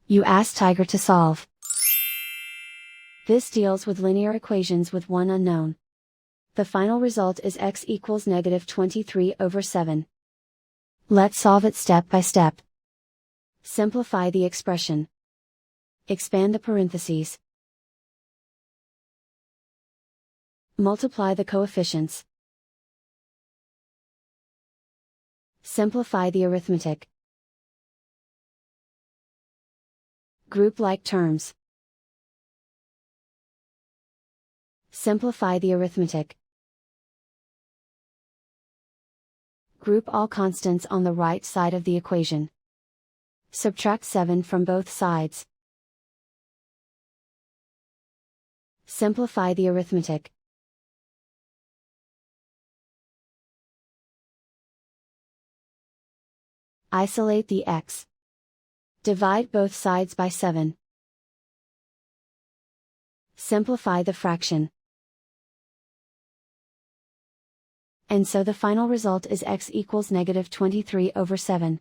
You ask Tiger to solve. This deals with linear equations with one unknown. The final result is x equals -23/7. Let's solve it step by step. Simplify the expression. Expand the parentheses. Multiply the coefficients. Simplify the arithmetic. Group like terms. Simplify the arithmetic. Group all constants on the right side of the equation. Subtract 7 from both sides. Simplify the arithmetic. Isolate the x. Divide both sides by 7. Simplify the fraction. And so the final result is x equals -23/7.